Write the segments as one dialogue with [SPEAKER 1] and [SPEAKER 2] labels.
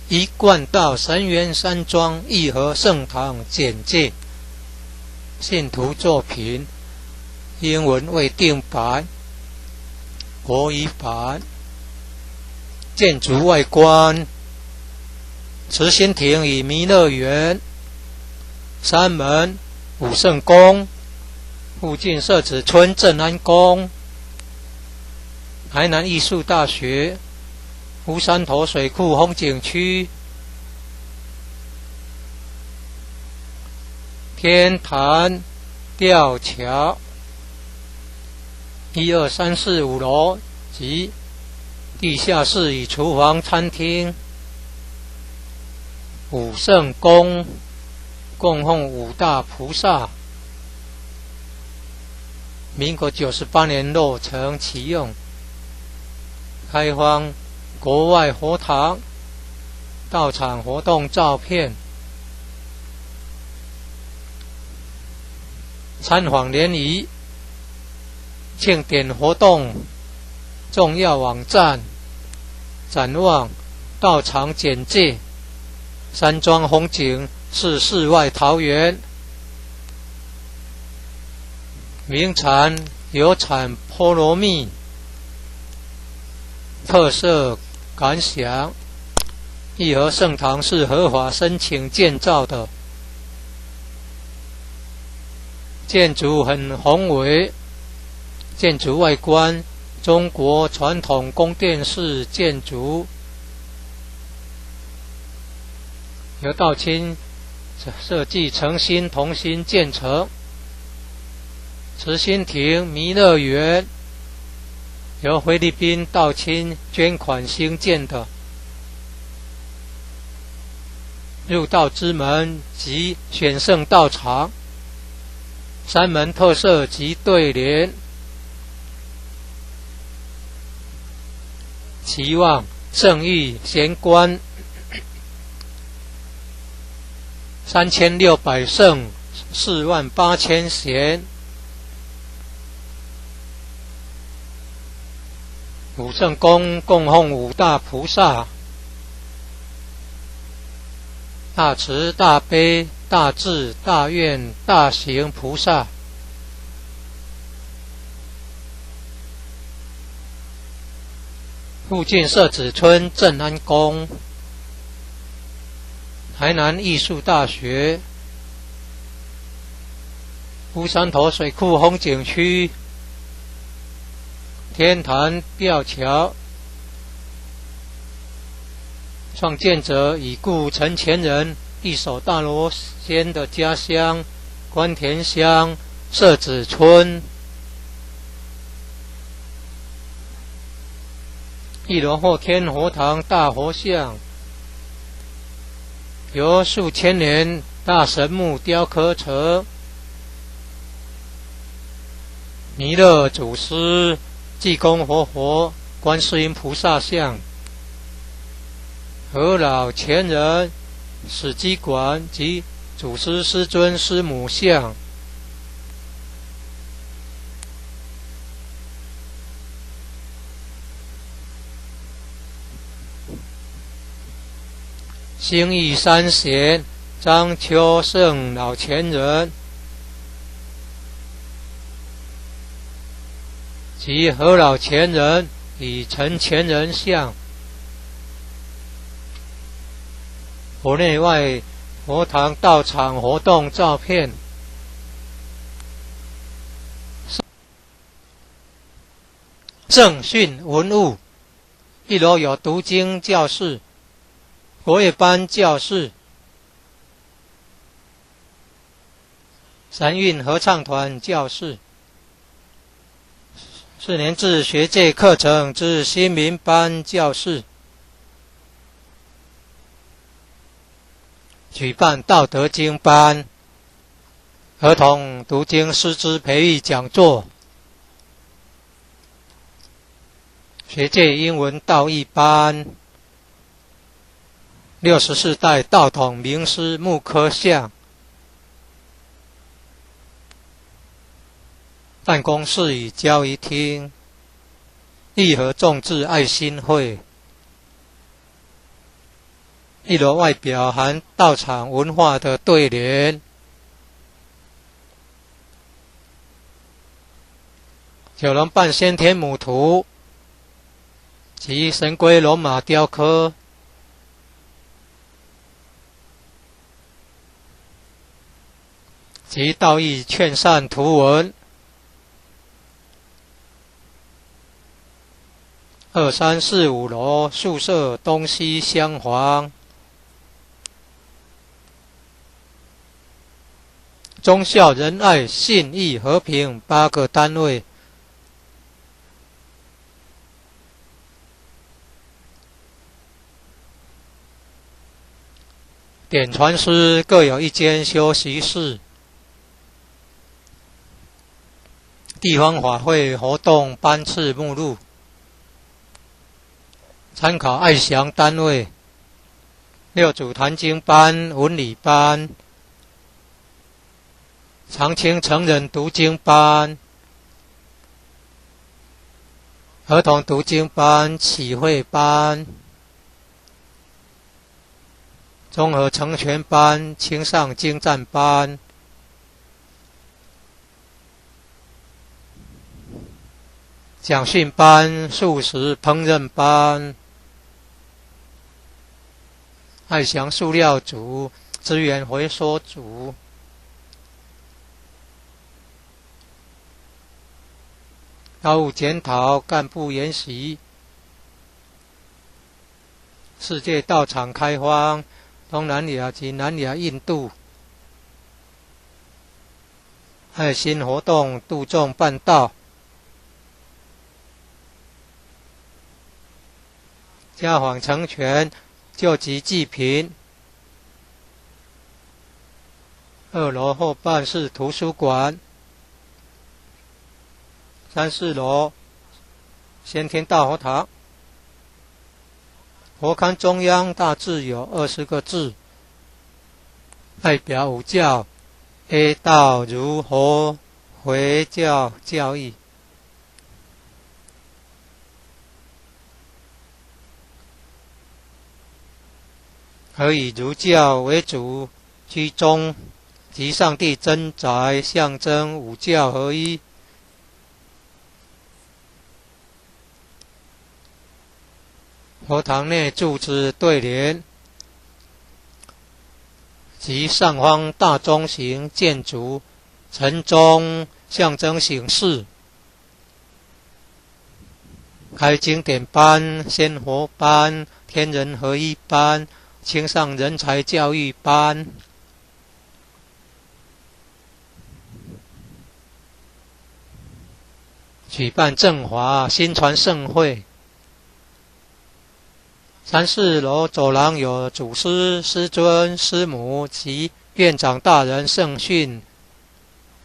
[SPEAKER 1] 一贯道神源山庄义和圣堂简介，信徒作品，英文未定版，国语版。建筑外观：慈心亭与弥勒园，山门武圣宫，附近社子村正安宫，台南艺术大学，乌山头水库风景区，天坛吊桥，1、2、3、4、5楼及地下室与厨房、餐厅。武圣宫供奉5大菩萨，民国98年落成启用，开放国外佛堂到场活动照片，参访联谊庆典活动重要网站，展望道场简介，山庄风景是世外桃源，名产有产菠萝蜜，特色感想：义和圣堂是合法申请建造的，建筑很宏伟，建筑外观中国传统宫殿式建筑，由道清设计诚心同心建成。慈心亭弥勒园由菲律宾道清捐款兴建的，入道之门及选圣道场，山门特色及对联，期望圣域贤官3600圣48000贤。武圣宫供奉5大菩萨，大慈大悲大智大愿大行菩萨。附近社子村正安宫，台南艺术大学，乌山头水库风景区，天坛吊桥，创建者已故陈前人一手大罗仙的家乡关田乡社子村。1楼后天佛堂大佛像，由数千年大神木雕刻成，弥勒祖师、济公活佛、观世音菩萨像，和老前人、史基馆及祖师师尊师母像。兴义三贤张秋胜老前人及何老前人与陈前人像，佛内外佛堂道场活动照片。正训文物，1楼有读经教室、国乐班教室、三韵合唱团教室、4年制学界课程之新民班教室，举办道德经班、儿童读经师资培育讲座、学界英文道义班、64代道统名师木刻像，办公室与交易厅，义和众志爱心会，一楼外表含道场文化的对联。九龙半先天母图及神龟龙马雕刻，及道义劝善图文。2、3、4、5楼宿舍东西厢房，忠孝仁爱信义和平8个单位。典传师各有一间休息室。地方法会活动班次目录，参考爱详单位。6组坛经班、文理班、长青成人读经班、儿童读经班、启慧班、综合成全班、青上精湛班、讲训班、素食烹饪班、爱祥塑料组、资源回收组、劳务检讨、干部研习、世界道场开荒、东南亚及南亚印度、爱心活动度众办道、家访成全救急济贫。2楼后半是图书馆。3、4楼先天大佛堂。佛龛中央大致有20个字，代表五教 A 道如佛回教教义。而以儒教为主，居中及上帝真宅，象征五教合一。佛堂内柱子对联及上方大中型建筑，城中象征醒世。开经典班、仙佛班、天人合一班、青上人才教育班。举办正华新传盛会。3、4楼走廊有祖师、师尊、师母及院长大人圣训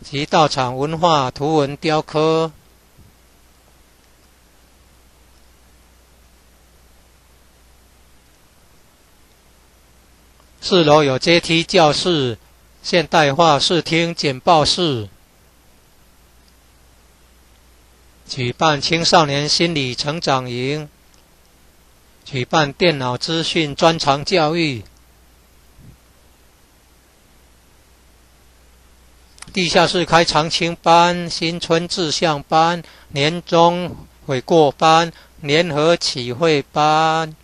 [SPEAKER 1] 及道场文化图文雕刻。4楼有阶梯教室、现代化视听简报室。举办青少年心理成长营。举办电脑资讯专长教育。地下室开长青班、新春志向班、年终悔过班、联合启慧班。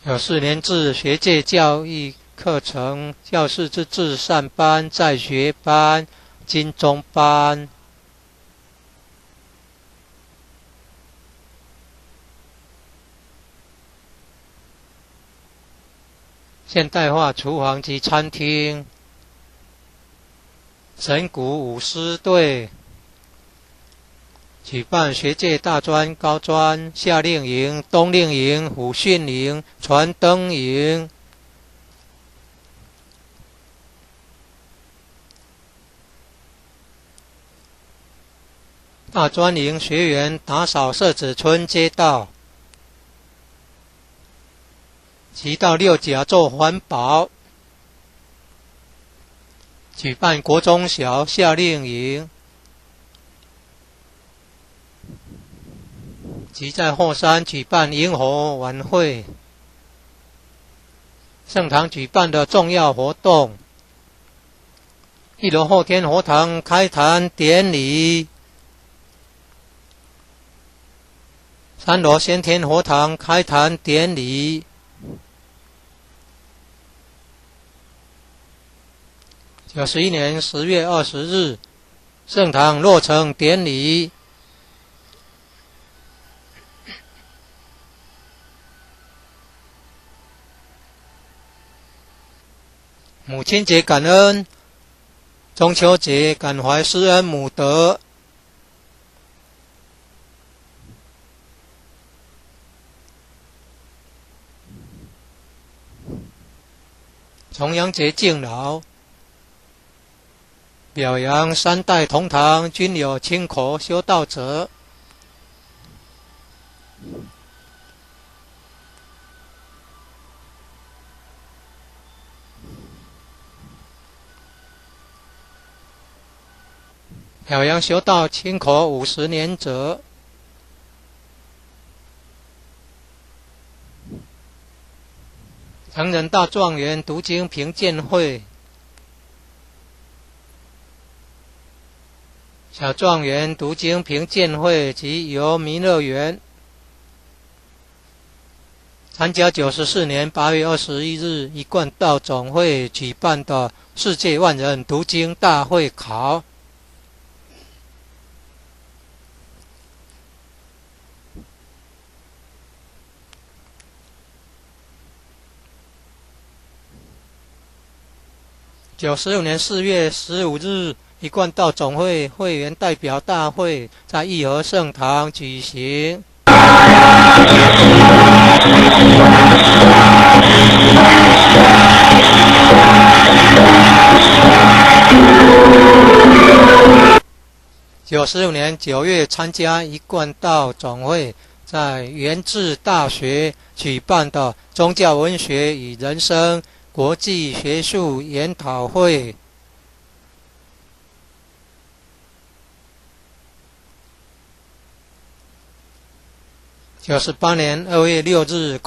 [SPEAKER 1] 有4年制学界教育课程，教师之至善班、在学班、金钟班。现代化厨房及餐厅。神鼓舞狮队。举办学界大专、高专、夏令营、冬令营、虎训营、传灯营。大专营学员打扫社子村街道，及到六甲做环保。举办国中小夏令营。即在后山举办萤火晚会，圣堂举办的重要活动。1楼后天佛堂开坛典礼，3楼先天佛堂开坛典礼，91年10月20日，圣堂落成典礼。母亲节感恩，中秋节感怀施恩母德，重阳节敬老，表扬3代同堂均有亲口修道者。表扬修道亲口50年者。成人大状元读经评鉴会，小状元读经评鉴会及由弥勒园参加94年8月21日一贯道总会举办的世界万人读经大会考。96年4月15日，一贯道总会会员代表大会在义和圣堂举行。96年9月参加一贯道总会在元智大学举办的宗教文学与人生国际学术研讨会。98年2月6日，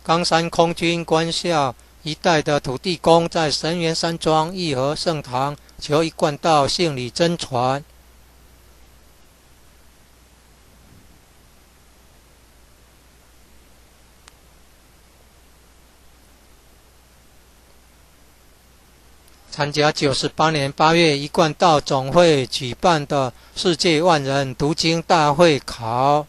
[SPEAKER 1] 冈山空军官校一带的土地公在神源山庄义和圣堂求一贯道信理真传。参加98年8月一贯道总会举办的世界万人读经大会考。